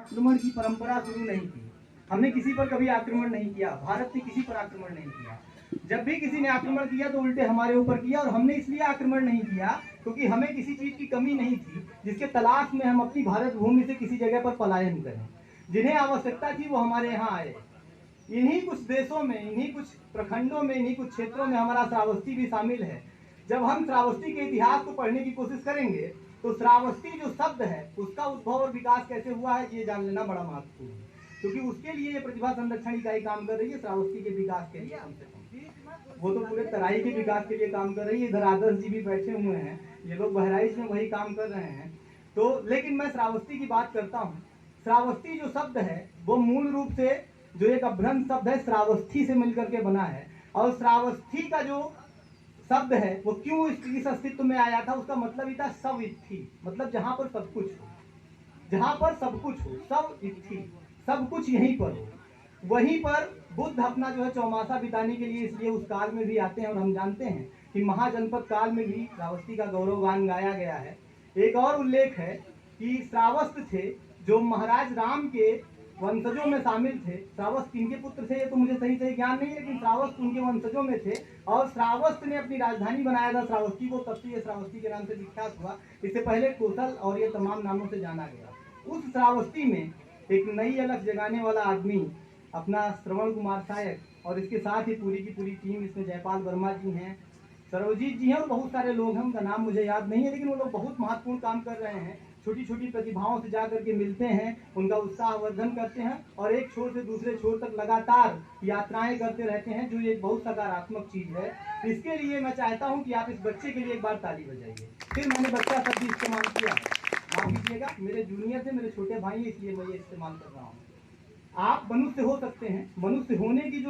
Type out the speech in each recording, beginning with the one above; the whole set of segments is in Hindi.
आक्रमण की परंपरा शुरू नहीं की। हमने किसी पर कभी आक्रमण नहीं किया, भारत ने किसी पर आक्रमण नहीं किया। जब भी किसी ने आक्रमण किया तो उल्टे हमारे ऊपर किया, और हमने इसलिए आक्रमण नहीं किया क्योंकि हमें किसी चीज की कमी नहीं थी जिसके तलाश में हम अपनी भारत भूमि से किसी जगह पर पलायन करें। जिन्हें आवश्यकता थी वो हमारे यहाँ आए। इन्हीं कुछ देशों में, इन्हीं कुछ प्रखंडों में, इन्हीं कुछ क्षेत्रों में हमारा श्रावस्ती भी शामिल है। जब हम श्रावस्ती के इतिहास को पढ़ने की कोशिश करेंगे तो श्रावस्ती जो शब्द है उसका उद्भव और विकास कैसे हुआ है ये जान लेना बड़ा महत्वपूर्ण है, क्योंकि उसके लिए ये प्रतिभा संरक्षण इकाई काम कर रही है श्रावस्ती के विकास के लिए। कम से कम वो तो पूरे तराई के विकास के लिए काम कर रही है। इधर आदर्श जी भी बैठे हुए हैं, ये लोग बहराइच में वही काम कर रहे हैं। तो लेकिन मैं श्रावस्ती की बात करता हूँ। श्रावस्ती जो शब्द है वो मूल रूप से जो एक अभ्रंश शब्द है श्रावस्थी से मिलकर के बना है, और श्रावस्थी का जो शब्द है वो क्यों इस अस्तित्व में आया था, उसका मतलब ही था सब इत्थी, मतलब जहां पर सब कुछ हो, जहां पर सब कुछ हो, सब इत्थी, सब कुछ यहीं पर हो। वहीं पर बुद्ध अपना जो है चौमासा बिताने के लिए इसलिए उस काल में भी आते हैं, और हम जानते हैं कि महाजनपद काल में भी श्रावस्ती का गौरवगान गाया गया है। एक और उल्लेख है कि श्रावस्त थे जो महाराज राम के वंशजों में शामिल थे। श्रावस्त किनके पुत्र थे ये तो मुझे सही सही ज्ञान नहीं है, लेकिन श्रावस्त उनके वंशजों में थे, और श्रावस्त ने अपनी राजधानी बनाया था श्रावस्ती को, तब से ये श्रावस्ती के नाम से विख्यात हुआ। इससे पहले कोसल और ये तमाम नामों से जाना गया। उस श्रावस्ती में एक नई अलग जगाने वाला आदमी अपना श्रवण कुमार सायक, और इसके साथ ही पूरी की पूरी टीम, इसमें जयपाल वर्मा जी हैं, सर्वजीत जी हैं और बहुत सारे लोग हैं, उनका नाम मुझे याद नहीं है, लेकिन वो लोग बहुत महत्वपूर्ण काम कर रहे हैं। छोटी छोटी प्रतिभाओं से जाकर के मिलते हैं, उनका उत्साहवर्धन करते हैं, और एक छोर से दूसरे छोर तक लगातार यात्राएं करते रहते हैं, जो एक बहुत सकारात्मक चीज है। इसके लिए मैं चाहता हूं कि आप इस बच्चे के लिए एक बार ताली बजाइए। फिर मैंने बच्चा शब्द इस्तेमाल किया है, माफ कीजिएगा, मेरे जूनियर से मेरे छोटे भाई है इसलिए मैं ये इस्तेमाल कर रहा हूँ। आप मनुष्य हो सकते हैं, मनुष्य होने की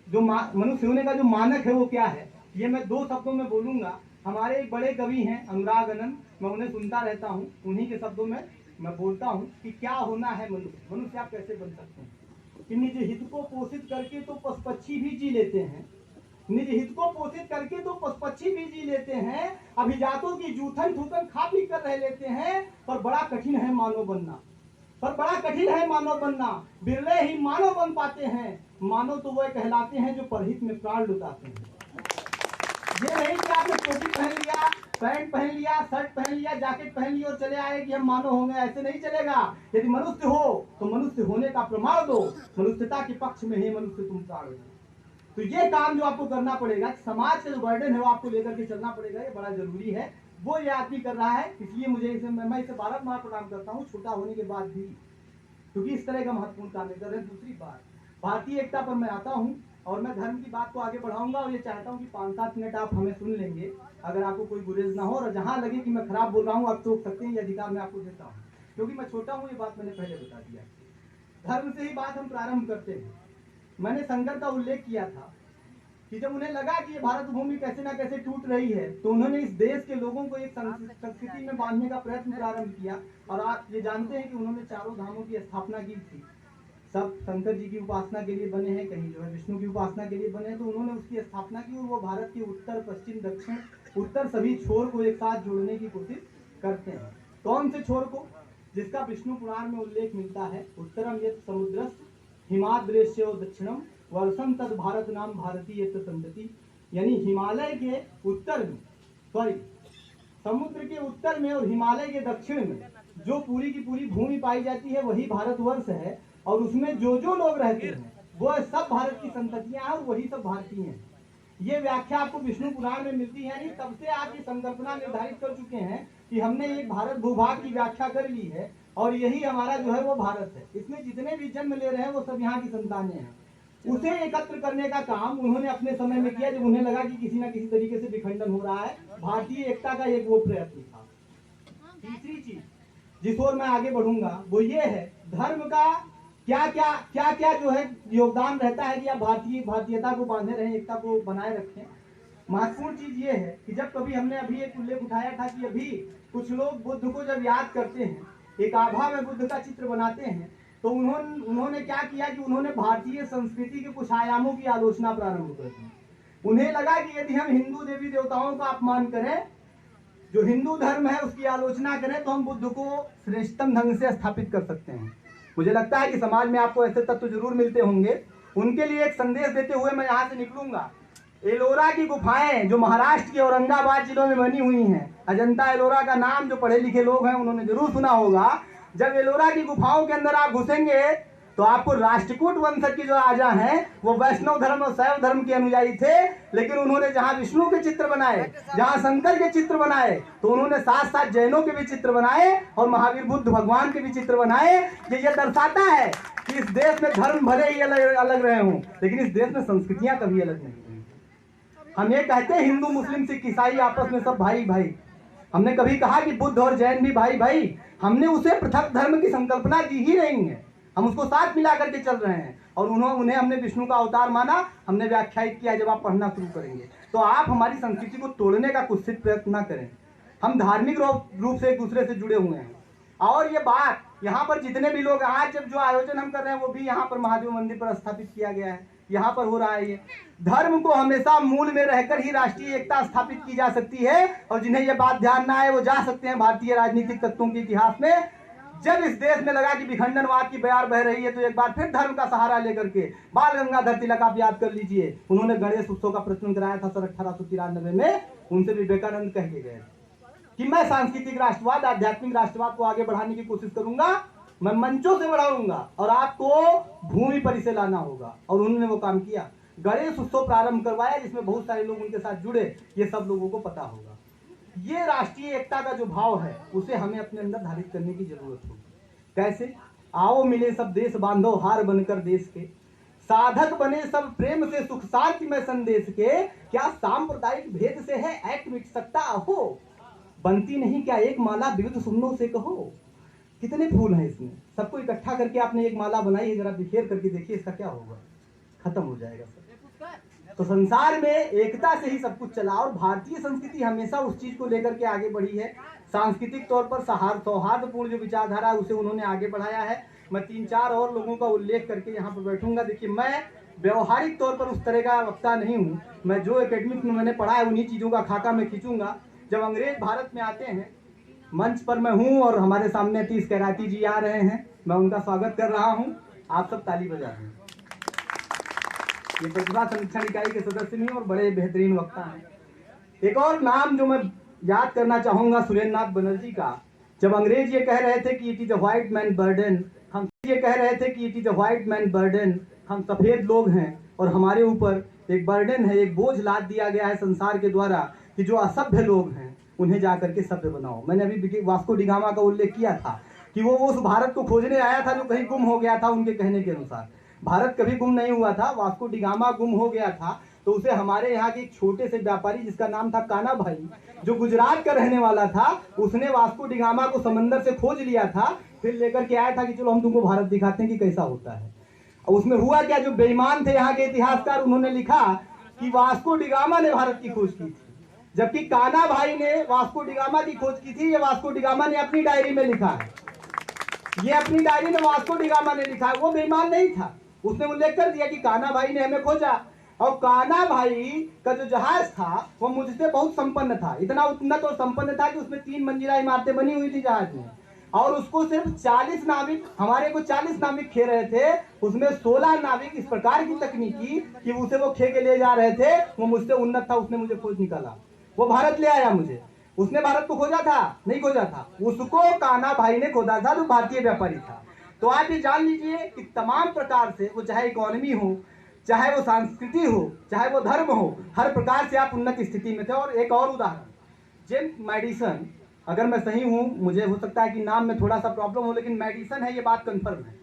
मनुष्य होने का जो मानक है वो क्या है, ये मैं दो शब्दों में बोलूंगा। हमारे एक बड़े कवि हैं अनुराग अनंत, मैं उन्हें सुनता रहता हूँ, उन्हीं के शब्दों में मैं बोलता हूँ कि क्या होना है मनुष्य। मनुष्य आप कैसे बन सकते हैं कि निज हित को पोषित करके तो पशु पक्षी भी जी लेते हैं, निज हित को पोषित करके तो पशु पक्षी भी जी लेते हैं, अभिजातों की जूठन ठूठन खा पी कर रह लेते हैं, पर बड़ा कठिन है मानव बनना, पर बड़ा कठिन है मानव बनना, बिरले ही मानव बन पाते हैं, मानव तो वह कहलाते हैं जो परहित में प्राण लुटाते हैं। ये नहीं कि आपने टोपी पहन लिया, पैंट पहन लिया, शर्ट पहन लिया, जैकेट पहन लिया और चले आए कि हम मानव होंगे, ऐसे नहीं चलेगा। यदि मनुष्य हो तो मनुष्य होने का प्रमाण दो, मनुष्यता के पक्ष में ही मनुष्य तुम प्राण दो। तो ये काम जो आपको करना पड़ेगा, समाज का जो बर्डन है वो आपको लेकर के चलना पड़ेगा, ये बड़ा जरूरी है। वो ये आदमी कर रहा है, इसलिए मैं इसे बारम्बार प्रणाम करता हूँ, छोटा होने के बाद भी, क्योंकि इस तरह का महत्वपूर्ण काम कर रहे हैं। दूसरी बात, भारतीय एकता पर मैं आता हूँ, और मैं धर्म की बात को आगे बढ़ाऊंगा, और ये चाहता हूँ कि 5-7 मिनट आप हमें सुन लेंगे, अगर आपको कोई गुरेज ना हो, और जहाँ लगे कि मैं खराब बोल रहा हूँ आप टोक सकते हैं, ये अधिकार मैं आपको देता हूँ, क्योंकि मैं छोटा हूँ, ये बात मैंने पहले बता दिया। धर्म से ही बात हम प्रारंभ करते हैं। मैंने शंकर का उल्लेख किया था कि जब उन्हें लगा कि ये भारत भूमि कैसे ना कैसे टूट रही है, तो उन्होंने इस देश के लोगों को एक संस्कृति में बांधने का प्रयत्न प्रारंभ किया, और आप ये जानते हैं कि उन्होंने चारों धामों की स्थापना की थी। सब शंकर जी की उपासना के लिए बने हैं, कहीं जो है विष्णु की उपासना के लिए बने हैं, तो उन्होंने उसकी स्थापना की, और वो भारत के उत्तर पश्चिम दक्षिण उत्तर सभी छोर को एक साथ जोड़ने की कोशिश करते हैं। कौन से छोर को? जिसका विष्णु पुराण में उल्लेख मिलता है, उत्तरम यत् समुद्रस्य हिमाद्रेश्यो दक्षिणम वर्षम तद भारत नाम भारतीय संतति, यानी हिमालय के उत्तर में, सॉरी समुद्र के उत्तर में और हिमालय के दक्षिण में जो पूरी की पूरी भूमि पाई जाती है वही भारतवर्ष है, और उसमें जो जो लोग रहते हैं वो सब भारत की संततियां हैं, और वही सब भारतीय हैं। ये व्याख्या आपको विष्णु पुराण में मिलती है। नहीं, तब से आप ये संकल्पना निर्धारित कर चुके हैं कि हमने एक भारत भूभाग की व्याख्या कर ली है, और यही हमारा जो है वो भारत है। इसमें जितने भी जन्म ले रहे हैं वो सब यहाँ की संतानें हैं। उसे एकत्र करने का काम उन्होंने अपने समय में किया, जब उन्हें लगा कि किसी न किसी तरीके से विखंडन हो रहा है। भारतीय एकता का एक वो प्रयत्न था। तीसरी चीज जिस ओर मैं आगे बढ़ूंगा वो ये है, धर्म का क्या क्या जो है योगदान रहता है कि आप भारतीयता को बांधे रहें, एकता को बनाए रखें। महत्वपूर्ण चीज ये है कि जब कभी हमने अभी एक उल्लेख उठाया था कि अभी कुछ लोग बुद्ध को जब याद करते हैं, एक आभा में बुद्ध का चित्र बनाते हैं, तो उन्होंने क्या किया कि उन्होंने भारतीय संस्कृति के कुछ आयामों की आलोचना प्रारंभ कर दी। उन्हें लगा कि यदि हम हिंदू देवी देवताओं का अपमान करें, जो हिंदू धर्म है उसकी आलोचना करें, तो हम बुद्ध को श्रेष्ठतम ढंग से स्थापित कर सकते हैं। मुझे लगता है कि समाज में आपको ऐसे तत्व जरूर मिलते होंगे। उनके लिए एक संदेश देते हुए मैं यहाँ से निकलूंगा। एलोरा की गुफाएं जो महाराष्ट्र के औरंगाबाद जिलों में बनी हुई हैं, अजंता एलोरा का नाम जो पढ़े लिखे लोग हैं उन्होंने जरूर सुना होगा। जब एलोरा की गुफाओं के अंदर आप घुसेंगे तो आपको राष्ट्रकूट वंश के जो राजा हैं वो वैष्णव धर्म और शैव धर्म के अनुयायी थे, लेकिन उन्होंने जहां विष्णु के चित्र बनाए, जहां शंकर के चित्र बनाए, तो उन्होंने साथ साथ जैनों के भी चित्र बनाए और महावीर बुद्ध भगवान के भी चित्र बनाए। ये दर्शाता है कि इस देश में धर्म भले ही अलग अलग रहे हों, लेकिन इस देश में संस्कृतियां कभी अलग नहीं हुई। हम ये कहते हैं हिंदू मुस्लिम सिख ईसाई आपस में सब भाई भाई। हमने कभी कहा कि बुद्ध और जैन भी भाई भाई? हमने उसे पृथक धर्म की संकल्पना दी ही नहीं है, हम उसको साथ मिला करके चल रहे हैं। और उन्हें हमने विष्णु का अवतार माना, हमने व्याख्यायित किया। जब आप पढ़ना शुरू करेंगे तो आप हमारी संस्कृति को तोड़ने का कुत्सित प्रयत्न न करें। हम धार्मिक रूप से एक दूसरे से जुड़े हुए हैं। और ये बात यहाँ पर जितने भी लोग आज जब जो आयोजन हम कर रहे हैं वो भी यहाँ पर महादेव मंदिर पर स्थापित किया गया है, यहाँ पर हो रहा है। ये धर्म को हमेशा मूल में रहकर ही राष्ट्रीय एकता स्थापित की जा सकती है। और जिन्हें ये बात ध्यान ना आए वो जा सकते हैं भारतीय राजनीतिक तत्वों के इतिहास में। जब इस देश में लगा कि विखंडनवाद की बयार बह रही है तो एक बार फिर धर्म का सहारा लेकर के बाल गंगाधर तिलक आप याद कर लीजिए, उन्होंने गणेश उत्सव का प्रचलन कराया था सर 1893 में। उनसे विवेकानंद कह के गए कि मैं सांस्कृतिक राष्ट्रवाद, आध्यात्मिक राष्ट्रवाद को आगे बढ़ाने की कोशिश करूंगा, मैं मंचों से बढ़ाऊंगा और आपको भूमि पर इसे लाना होगा। और उन्होंने वो काम किया, गणेश उत्सव प्रारंभ करवाया जिसमें बहुत सारे लोग उनके साथ जुड़े। ये सब लोगों को पता होगा। ये राष्ट्रीय एकता का जो भाव है उसे हमें अपने अंदर धारित करने की जरूरत होगी। कैसे? आओ मिले सब देश बांधो हार बनकर देश के, साधक बने सब प्रेम से सुख शांति में संदेश के, क्या सांप्रदायिक भेद से है ऐट मिट सकता हो, बनती नहीं क्या एक माला विविध सुमनों से कहो। कितने फूल हैं इसमें, सबको इकट्ठा करके आपने एक माला बनाई है, जरा बिखेर करके देखिए इसका क्या होगा, खत्म हो जाएगा सब। तो संसार में एकता से ही सब कुछ चला और भारतीय संस्कृति हमेशा उस चीज को लेकर के आगे बढ़ी है। सांस्कृतिक तौर पर सौहार्दपूर्ण जो विचारधारा है उसे उन्होंने आगे बढ़ाया है। मैं 3-4 और लोगों का उल्लेख करके यहाँ पर बैठूंगा। देखिए, मैं व्यवहारिक तौर पर उस तरह का वक्ता नहीं हूँ। मैं जो एकेडमिक में मैंने पढ़ा है उन्हीं चीज़ों का खाका मैं खींचूंगा। जब अंग्रेज भारत में आते हैं, मंच पर मैं हूँ और हमारे सामने अतीश कैराती जी आ रहे हैं, मैं उनका स्वागत कर रहा हूँ। आप सब ताली बजा रहे हैं। ये प्रतिभा समीक्षण इकाई के सदस्य भी और बड़े बेहतरीन वक्ता हैं। एक और नाम जो मैं याद करना चाहूंगा सुरेंद्र नाथ बनर्जी का। जब अंग्रेज ये कह रहे थे कि it is a white man burden, हम ये कह रहे थे कि it is a white man burden, हम सफेद लोग हैं और हमारे ऊपर एक बर्डन है, एक बोझ लाद दिया गया है संसार के द्वारा कि जो असभ्य लोग हैं उन्हें जाकर के सभ्य बनाओ। मैंने अभी वास्को डी गामा का उल्लेख किया था कि वो उस भारत को खोजने आया था जो कहीं गुम हो गया था। उनके कहने के अनुसार भारत कभी गुम नहीं हुआ था, वास्को डी गामा गुम हो गया था। तो उसे हमारे यहाँ के एक छोटे से व्यापारी जिसका नाम था काना भाई, जो गुजरात का रहने वाला था, उसने वास्को डी गामा को समंदर से खोज लिया था, फिर लेकर के आया था कि चलो हम तुमको भारत दिखाते हैं कि कैसा होता है। और उसमें हुआ क्या, जो बेईमान थे यहाँ के इतिहासकार उन्होंने लिखा कि वास्को डी गामा ने भारत की खोज की थी, जबकि काना भाई ने वास्को डी गामा की खोज की थी। ये वास्को डी गामा ने अपनी डायरी में लिखा है, ये अपनी डायरी में वास्को डी गामा ने लिखा है। वो बेईमान नहीं था, उसने उल्लेख कर दिया कि काना भाई ने हमें खोजा। और काना भाई का जो जहाज था वो मुझसे बहुत संपन्न था, इतना उन्नत और संपन्न था कि उसमें 3 मंजिला इमारतें बनी हुई थी जहाज में। और उसको सिर्फ 40 नाविक, हमारे को 40 नाविक खे रहे थे, उसमें 16 नाविक इस प्रकार की तकनीकी कि उसे वो खे के ले जा रहे थे। वो मुझसे उन्नत था, उसने मुझे खोज निकाला, वो भारत ले आया मुझे। उसने भारत को खोजा था? नहीं खोजा था, उसको काना भाई ने खोजा था, जो भारतीय व्यापारी था। तो आप ये जान लीजिए कि तमाम प्रकार से, वो चाहे इकोनॉमी हो, चाहे वो संस्कृति हो, चाहे वो धर्म हो, हर प्रकार से आप उन्नत स्थिति में थे। और एक और उदाहरण, जेम्स मैडिसन, अगर मैं सही हूं, मुझे हो सकता है कि नाम में थोड़ा सा प्रॉब्लम हो, लेकिन मैडिसन है, ये बात कंफर्म है।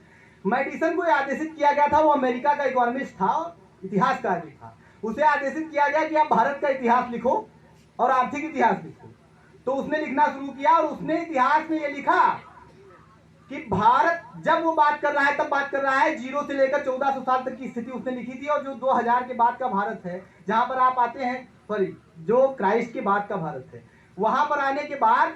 मैडिसन को आदेशित किया गया था, वो अमेरिका का इकोनॉमिस्ट था और इतिहासकार भी था। उसे आदेशित किया गया कि आप भारत का इतिहास लिखो और आर्थिक इतिहास लिखो। तो उसने लिखना शुरू किया और उसने इतिहास में ये लिखा कि भारत, जब वो बात कर रहा है तब बात कर रहा है 0 से लेकर 1400 साल तक की स्थिति उसने लिखी थी। और जो 2000 के बाद का भारत है, जहां पर आप आते हैं, सॉरी, जो क्राइस्ट के बाद का भारत है, वहां पर आने के बाद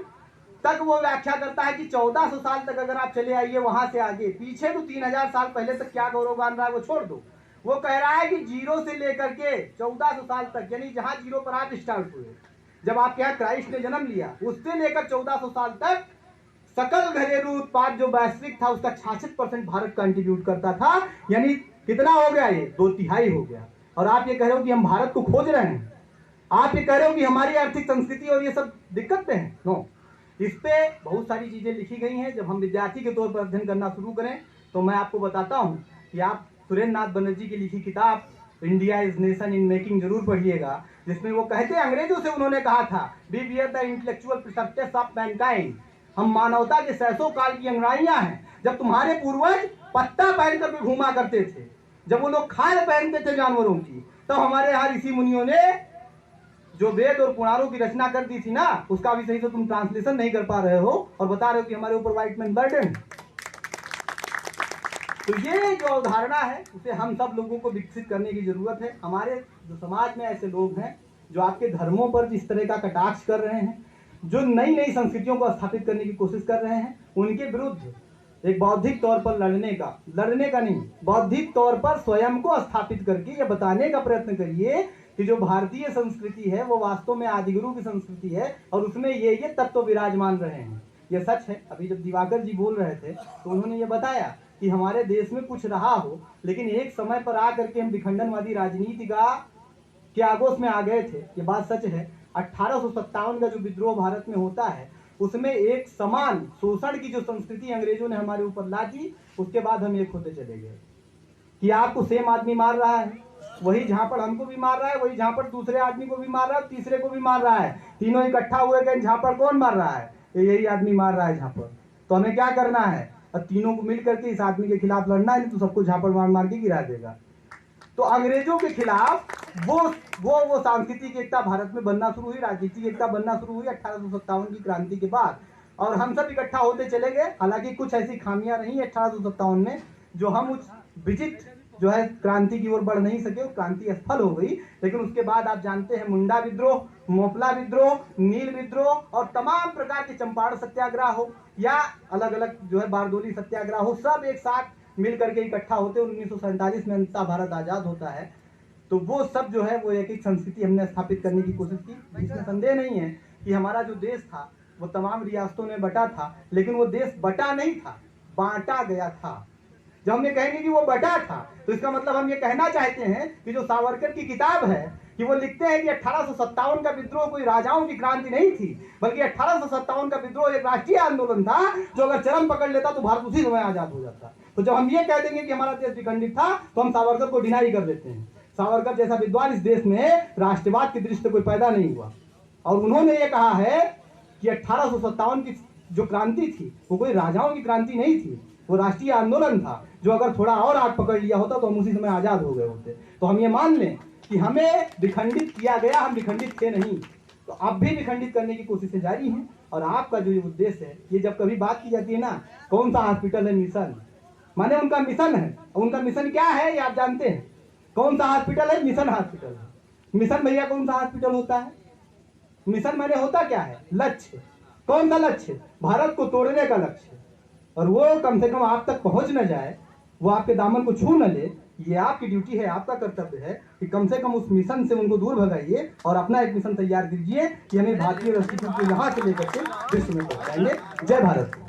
तक वो व्याख्या करता है कि 1400 साल तक अगर आप चले आइए, वहां से आगे पीछे तो 3000 साल पहले तक क्या गौरवगान रहा है वो छोड़ दो। वो कह रहा है कि 0 से लेकर के 1400 साल तक, यानी जहां 0 पर आप स्टार्ट हुए, जब आपके यहाँ क्राइस्ट ने जन्म लिया, उससे लेकर 1400 साल तक सकल घरेलू उत्पाद जो वैश्विक था उसका 66% भारत कंट्रीब्यूट करता था, यानी कितना हो गया, ये 2/3 हो गया। और आप ये कह रहे हो कि हम भारत को खोज रहे हैं, आप ये कह रहे हो कि हमारी आर्थिक संस्कृति और ये सब दिक्कत में है। नो, इस पे बहुत सारी चीजें लिखी गई हैं। जब हम विद्यार्थी के तौर पर अध्ययन करना शुरू करें तो मैं आपको बताता हूं कि आप सुरेंद्र नाथ बनर्जी की लिखी किताब India is nation in making जरूर पढ़िएगा, जिसमें वो कहते हैं, अंग्रेजों से उन्होंने कहा था, we bear the intellectual precepts of mankind, हम मानवता के सैसों काल की अंगड़ाइयां हैं। जब तुम्हारे पूर्वज पत्ता पहनकर भी घूमा करते थे, जब वो लोग खाल पहनते थे जानवरों की, तब हमारे यहाँ ऋषि मुनियों ने जो वेद और पुराणों की रचना कर दी थी ना, उसका भी सही से तुम ट्रांसलेशन नहीं कर पा रहे हो और बता रहे हो कि हमारे ऊपर व्हाइट मैन बर्डन। तो ये जो अवधारणा है उसे हम सब लोगों को विकसित करने की जरूरत है। हमारे जो समाज में ऐसे लोग हैं जो आपके धर्मों पर जिस तरह का कटाक्ष कर रहे हैं, जो नई नई संस्कृतियों को स्थापित करने की कोशिश कर रहे हैं, उनके विरुद्ध एक बौद्धिक तौर पर लड़ने का नहीं, बौद्धिक तौर पर स्वयं को स्थापित करके ये बताने का प्रयत्न करिए कि जो भारतीय संस्कृति है वो वास्तव में आदिगुरु की संस्कृति है और उसमें ये तत्व विराजमान रहे हैं। ये सच है। अभी जब दिवाकर जी बोल रहे थे तो उन्होंने ये बताया कि हमारे देश में कुछ रहा हो, लेकिन एक समय पर आकर के हम विखंडनवादी राजनीति के आगोश में आ गए थे। ये बात सच है। 1857 का जो विद्रोह भारत में होता है उसमें एक समान शोषण की जो संस्कृति अंग्रेजों ने हमारे ऊपर ला दी, उसके बाद हम एक होते चले गए कि आपको सेम आदमी मार रहा है, वही झापड़ हमको भी मार रहा है, वही झापड़ दूसरे आदमी को भी मार रहा है, तीसरे को भी मार रहा है, तीनों इकट्ठा हुए गए, झापड़ कौन मार रहा है, यही आदमी मार रहा है झापड़। तो हमें क्या करना है, और तीनों को मिल करके इस आदमी के खिलाफ लड़ना है, नहीं तो सबको झापड़ मार मार के गिरा देगा। तो अंग्रेजों के खिलाफ वो सांस्कृतिक एकता भारत में बनना शुरू हुई, राजनीतिक एकता बनना शुरू हुई 1857 की क्रांति के बाद, और हम सब इकट्ठा होते चले गए। हालांकि कुछ ऐसी खामियां रही 1857 में जो हम उस विजिट जो है क्रांति की ओर बढ़ नहीं सके, क्रांति असफल हो गई। लेकिन उसके बाद आप जानते हैं मुंडा विद्रोह, मोपला विद्रोह, नील विद्रोह और तमाम प्रकार के चंपारण सत्याग्रह हो या अलग अलग जो है बारदोली सत्याग्रह हो, सब एक साथ मिल करके इकट्ठा होते। 1947 में अंततः भारत आजाद होता है। तो वो सब जो है वो एक संस्कृति हमने स्थापित करने की कोशिश की। इसमें संदेह नहीं है कि हमारा जो देश था वो तमाम रियासतों में बटा था, लेकिन वो देश बटा नहीं था, बांटा गया था। जब हम ये कहेंगे कि वो बटा था तो इसका मतलब हम ये कहना चाहते हैं कि जो सावरकर की किताब है कि वो लिखते हैं कि 1857 का विद्रोह कोई राजाओं की क्रांति नहीं थी, बल्कि 1857 का विद्रोह एक राष्ट्रीय आंदोलन था जो अगर चरम पकड़ लेता तो भारत उसी समय आजाद हो जाता। तो जब हम ये कह देंगे कि हमारा देश विखंडित था तो हम सावरकर को डिनाई कर देते हैं। सावरकर जैसा विद्वान इस देश में राष्ट्रवाद की दृष्टि कोई पैदा नहीं हुआ, और उन्होंने ये कहा है कि 1857 की जो क्रांति थी वो कोई राजाओं की क्रांति नहीं थी, वो राष्ट्रीय आंदोलन था जो अगर थोड़ा और आग पकड़ लिया होता तो हम उसी समय आजाद हो गए होते। तो हम ये मान लें कि हमें विखंडित किया गया, हम विखंडित थे नहीं। तो अब भी विखंडित करने की कोशिशें जारी हैं। और आपका जो उद्देश्य है, ये जब कभी बात की जाती है ना, कौन सा हॉस्पिटल है मिशन, माने उनका मिशन है। उनका मिशन क्या है ये आप जानते हैं? कौन सा हॉस्पिटल है? मिशन हॉस्पिटल है। मिशन भैया कौन सा हॉस्पिटल होता है? मिशन माने होता क्या है? लक्ष्य। कौन सा लक्ष्य? भारत को तोड़ने का लक्ष्य। और वो कम से कम आप तक पहुंच न जाए, वो आपके दामन को छू न ले। ये आपकी ड्यूटी है, आपका कर्तव्य है कि कम से कम उस मिशन से उनको दूर भगाइए और अपना एक मिशन तैयार कीजिए कि हमें भारतीय राष्ट्रीय को यहाँ से लेकर के विश्व में पहुंचाएंगे। जय भारत।